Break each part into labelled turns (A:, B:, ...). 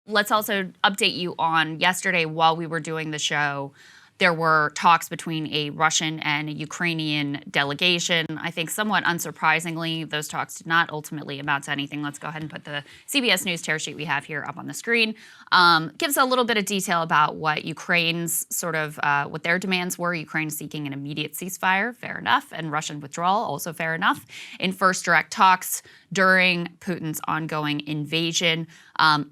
A: Let's also update you on yesterday while we were doing the show. There were talks between a Russian and a Ukrainian delegation. I think somewhat unsurprisingly, those talks did not ultimately amount to anything. Let's go ahead and put the CBS News tear sheet we have here up on the screen. Gives a little bit of detail about what Ukraine's what their demands were. Ukraine seeking an immediate ceasefire, fair enough, and Russian withdrawal, also fair enough, in first direct talks during Putin's ongoing invasion.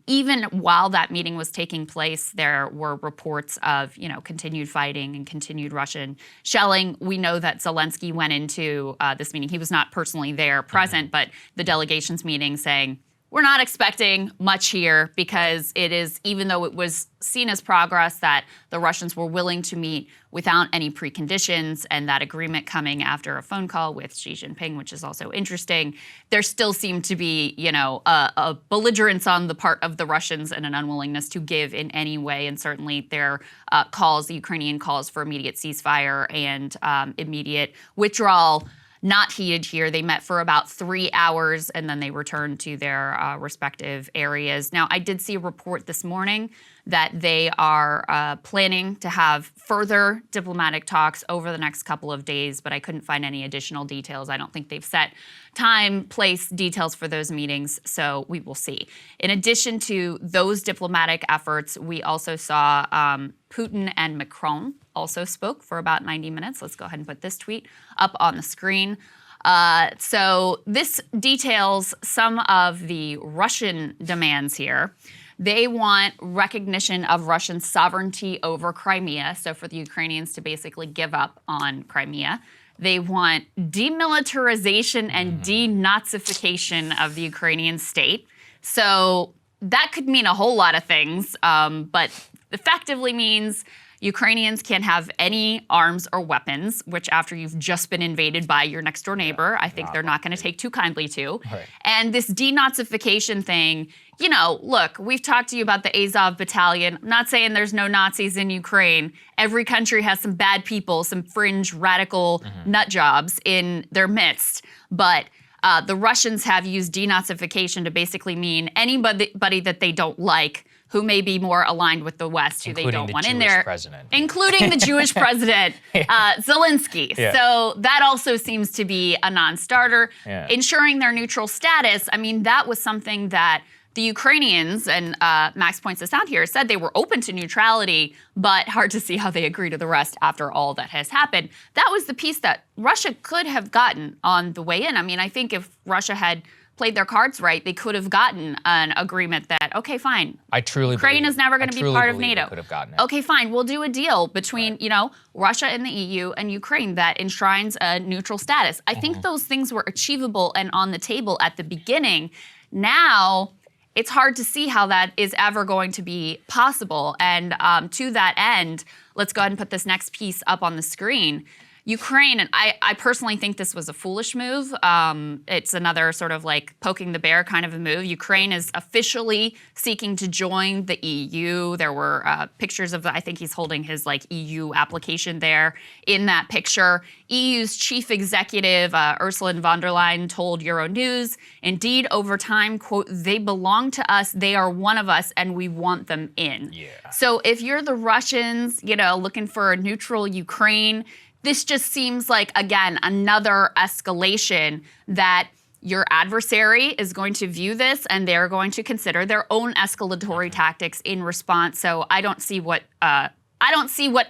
A: Even while that meeting was taking place, there were reports of, continued fighting and continued Russian shelling. We know that Zelensky went into this meeting. He was not personally there present, but the delegation's meeting saying, we're not expecting much here because it is, even though it was seen as progress that the Russians were willing to meet without any preconditions, and that agreement coming after a phone call with Xi Jinping, which is also interesting, there still seemed to be, a belligerence on the part of the Russians and an unwillingness to give in any way. And certainly their the Ukrainian calls for immediate ceasefire and immediate withdrawal, not heeded here. They met for about 3 hours and then they returned to their respective areas. Now, I did see a report this morning that they are planning to have further diplomatic talks over the next couple of days, but I couldn't find any additional details. I don't think they've set time, place, details for those meetings, so we will see. In addition to those diplomatic efforts, we also saw Putin and Macron also spoke for about 90 minutes. Let's go ahead and put this tweet up on the screen. So this details some of the Russian demands here. They want recognition of Russian sovereignty over Crimea, so for the Ukrainians to basically give up on Crimea. They want demilitarization and denazification of the Ukrainian state. So that could mean a whole lot of things, but effectively means Ukrainians can't have any arms or weapons, which after you've just been invaded by your next door neighbor, I think they're not going to take too kindly to. Right. And this denazification thing, look, we've talked to you about the Azov battalion. I'm not saying there's no Nazis in Ukraine. Every country has some bad people, some fringe radical nut jobs in their midst. But the Russians have used denazification to basically mean anybody that they don't like, who may be more aligned with the West, who they don't want in there. Including the Jewish president, Zelensky. Yeah. So that also seems to be a non-starter. Yeah. Ensuring their neutral status, that was something that the Ukrainians, and Max points this out here, said they were open to neutrality, but hard to see how they agree to the rest after all that has happened. That was the piece that Russia could have gotten on the way in. I think if Russia had played their cards right, they could have gotten an agreement that, okay, fine. Ukraine is never going to be part of NATO.
B: Could have gotten it.
A: Okay, fine. We'll do a deal between, Russia and the EU and Ukraine that enshrines a neutral status. I think those things were achievable and on the table at the beginning. Now, it's hard to see how that is ever going to be possible. And to that end, let's go ahead and put this next piece up on the screen. Ukraine, and I personally think this was a foolish move. It's another sort of like poking the bear kind of a move. Ukraine is officially seeking to join the EU. There were pictures of, I think he's holding his EU application there in that picture. EU's chief executive, Ursula von der Leyen, told Euronews, indeed, over time, quote, they belong to us, they are one of us, and we want them in. Yeah. So if you're the Russians, looking for a neutral Ukraine, this just seems like, again, another escalation that your adversary is going to view this and they're going to consider their own escalatory tactics in response. So I don't see what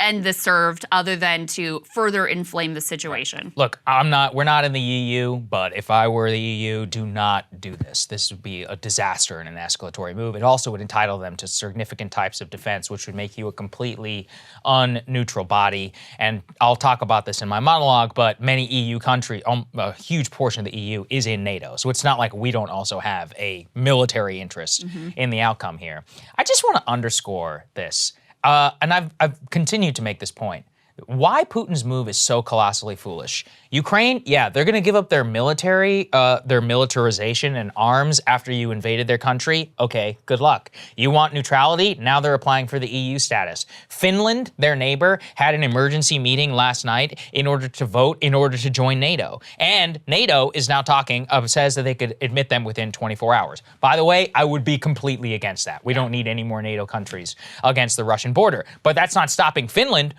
A: end this served other than to further inflame the situation.
B: Look, we're not in the EU, but if I were the EU, do not do this. This would be a disaster and an escalatory move. It also would entitle them to significant types of defense, which would make you a completely unneutral body. And I'll talk about this in my monologue, but many EU countries, a huge portion of the EU is in NATO. So it's not like we don't also have a military interest in the outcome here. I just want to underscore this. And I've continued to make this point. why Putin's move is so colossally foolish. Ukraine, yeah, they're going to give up their military, their militarization and arms after you invaded their country. Okay, good luck. You want neutrality? Now they're applying for the EU status. Finland, their neighbor, had an emergency meeting last night in order to vote in order to join NATO. And NATO is now talking, says that they could admit them within 24 hours. By the way, I would be completely against that. We don't need any more NATO countries against the Russian border. But that's not stopping Finland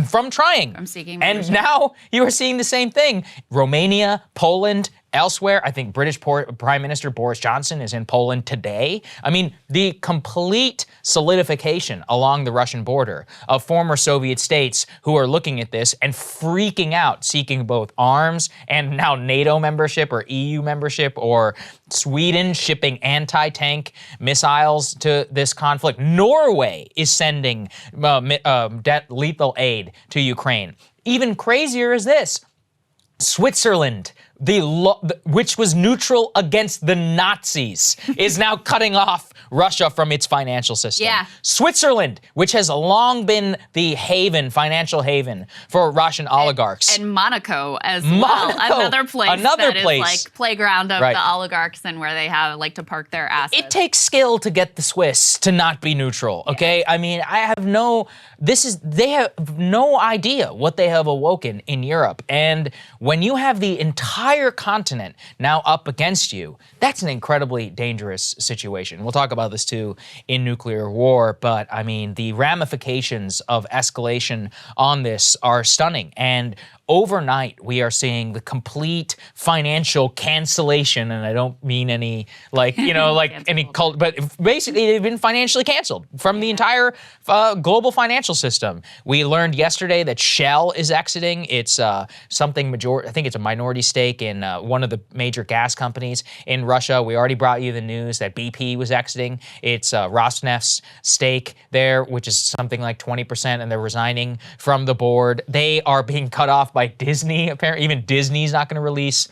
B: from trying.
A: From seeking
B: and
A: membership.
B: now you are seeing the same thing. Romania, Poland, elsewhere. I think British Prime Minister Boris Johnson is in Poland today. I mean, the complete solidification along the Russian border of former Soviet states who are looking at this and freaking out, seeking both arms and now NATO membership or EU membership, or Sweden shipping anti-tank missiles to this conflict. Norway is sending lethal aid to Ukraine. Even crazier is this. Switzerland, which was neutral against the Nazis, is now cutting off Russia from its financial system.
A: Yeah.
B: Switzerland, which has long been the financial haven for Russian oligarchs.
A: And Monaco as well. Another place that is like playground of the oligarchs and where they have like to park their assets.
B: It takes skill to get the Swiss to not be neutral, okay? Yeah. I mean, they have no idea what they have awoken in Europe. And when you have the entire continent now up against you, that's an incredibly dangerous situation. We'll talk about this too in nuclear war, but I mean, the ramifications of escalation on this are stunning. And overnight, we are seeing the complete financial cancellation, and I don't mean any any cult, but basically they've been financially canceled from the entire global financial system. We learned yesterday that Shell is exiting. It's I think it's a minority stake in one of the major gas companies in Russia. We already brought you the news that BP was exiting. It's Rosneft's stake there, which is something like 20%, and they're resigning from the board. They are being cut off by Disney. Apparently, even Disney's not going to release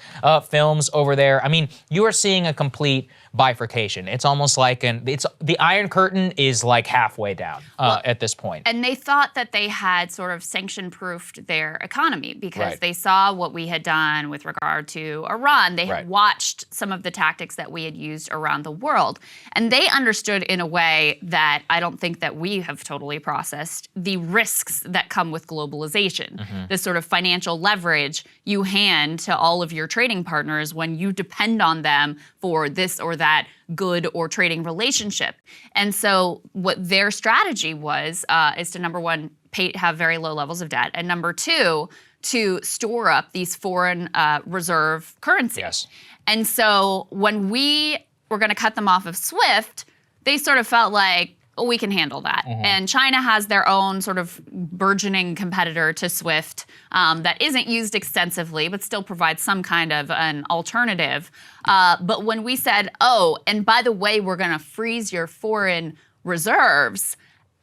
B: films over there. I mean, you are seeing a complete bifurcation. It's almost like the Iron Curtain is like halfway down at this point.
A: And they thought that they had sort of sanction-proofed their economy because they saw what we had done with regard to Iran. They had watched some of the tactics that we had used around the world. And they understood in a way that I don't think that we have totally processed the risks that come with globalization. This sort of financial leverage you hand to all of your trading partners when you depend on them for this or that good or trading relationship. And so what their strategy was is to, number one, have very low levels of debt, and number two, to store up these foreign reserve currencies.
B: Yes.
A: And so when we were going to cut them off of SWIFT, they sort of felt like, oh, we can handle that. And China has their own sort of burgeoning competitor to SWIFT that isn't used extensively, but still provides some kind of an alternative. But when we said, oh, and by the way, we're going to freeze your foreign reserves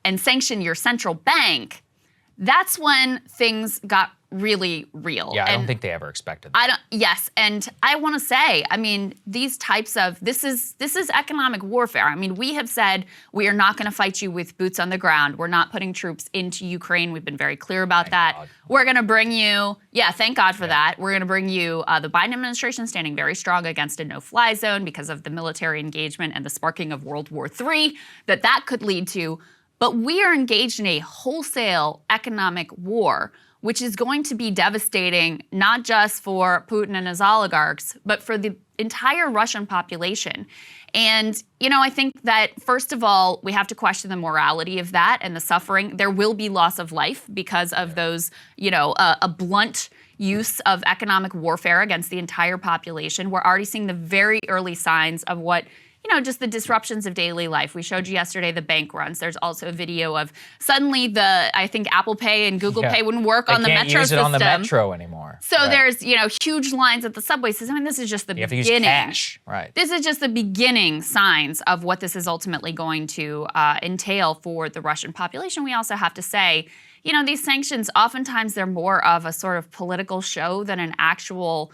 A: and sanction your central bank, that's when things got really real.
B: Yeah, I don't think they ever expected that.
A: Yes, and I want to say, I mean, these types of, this is economic warfare. I mean, we have said we are not going to fight you with boots on the ground. We're not putting troops into Ukraine. We've been very clear about that.
B: God.
A: We're going to bring you, thank God for that. We're going to bring you the Biden administration standing very strong against a no-fly zone because of the military engagement and the sparking of World War III that could lead to. But we are engaged in a wholesale economic war, which is going to be devastating not just for Putin and his oligarchs, but for the entire Russian population. And, I think that, first of all, we have to question the morality of that and the suffering. There will be loss of life because of those, a blunt use of economic warfare against the entire population. We're already seeing the very early signs of what just the disruptions of daily life. We showed you yesterday the bank runs. There's also a video of suddenly I think Apple Pay and Google Pay wouldn't work on the metro system.
B: They can't use it on the metro anymore.
A: So there's, huge lines at the subway system. I mean, this is just the beginning.
B: You have to use cash, right.
A: This is just the beginning signs of what this is ultimately going to entail for the Russian population. We also have to say, these sanctions, oftentimes they're more of a sort of political show than an actual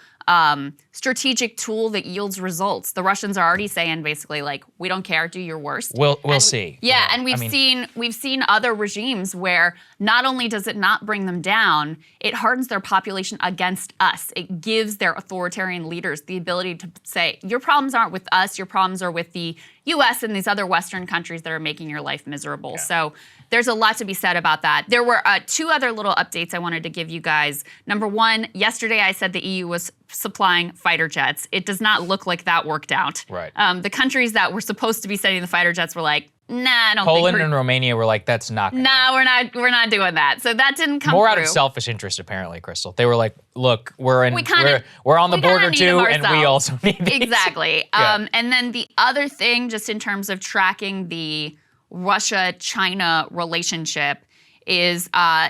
A: strategic tool that yields results. The Russians are already saying basically like, we don't care, do your worst.
B: We'll see.
A: Yeah, and we've seen other regimes where not only does it not bring them down, it hardens their population against us. It gives their authoritarian leaders the ability to say, your problems aren't with us, your problems are with the US and these other Western countries that are making your life miserable.
B: Yeah.
A: So there's a lot to be said about that. There were two other little updates I wanted to give you guys. Number one, yesterday I said the EU was supplying fighter jets. It does not look like that worked out.
B: Right.
A: The countries that were supposed to be sending the fighter jets were like, nah, I don't think
B: Poland and Romania were like, that's not gonna happen.
A: we're not doing that. So that didn't come
B: More
A: through.
B: out of selfish interest, apparently, Krystal. They were like, look, we're on the
A: we
B: border
A: need
B: too,
A: them
B: and we
A: ourselves.
B: also need these.
A: Exactly.
B: Yeah.
A: And then the other thing, just in terms of tracking the Russia-China relationship, is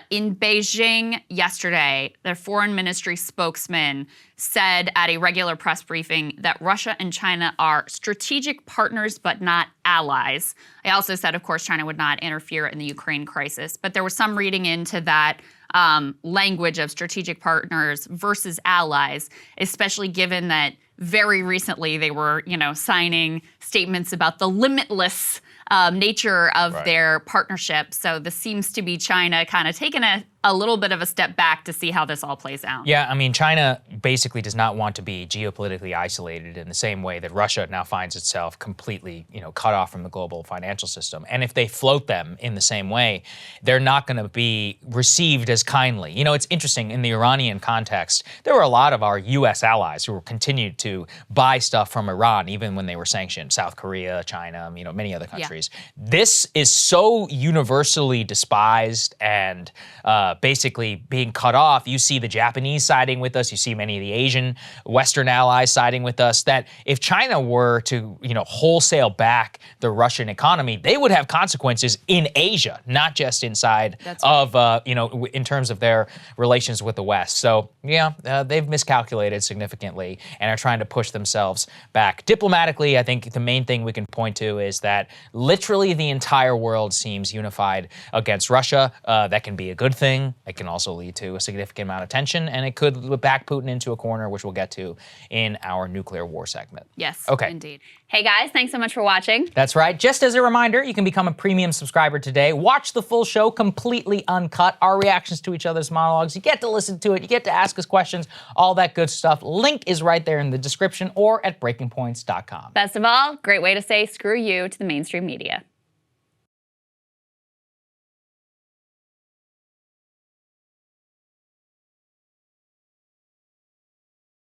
A: in Beijing yesterday, their foreign ministry spokesman said at a regular press briefing that Russia and China are strategic partners but not allies. I also said, of course, China would not interfere in the Ukraine crisis, but there was some reading into that language of strategic partners versus allies, especially given that very recently they were, signing statements about the limitless nature of their partnership. So this seems to be China kind of taking a little bit of a step back to see how this all plays out.
B: Yeah, I mean, China basically does not want to be geopolitically isolated in the same way that Russia now finds itself completely, cut off from the global financial system. And if they float them in the same way, they're not going to be received as kindly. It's interesting, in the Iranian context, there were a lot of our U.S. allies who continued to buy stuff from Iran, even when they were sanctioned. South Korea, China, many other countries. Yeah. This is so universally despised and basically being cut off. You see the Japanese siding with us. You see many of the Asian Western allies siding with us. That if China were to, wholesale back the Russian economy, they would have consequences in Asia, not just inside of, in terms of their relations with the West. So, they've miscalculated significantly and are trying to push themselves back. Diplomatically, I think the main thing we can point to is that literally the entire world seems unified against Russia. That can be a good thing. It can also lead to a significant amount of tension, and it could back Putin into a corner, which we'll get to in our nuclear war segment.
A: Yes,
B: okay.
A: Indeed. Hey guys, thanks so much for watching.
B: That's right. Just as a reminder, you can become a premium subscriber today. Watch the full show completely uncut, our reactions to each other's monologues. You get to listen to it. You get to ask us questions, all that good stuff. Link is right there in the description or at breakingpoints.com.
A: Best of all, great way to say screw you to the mainstream media.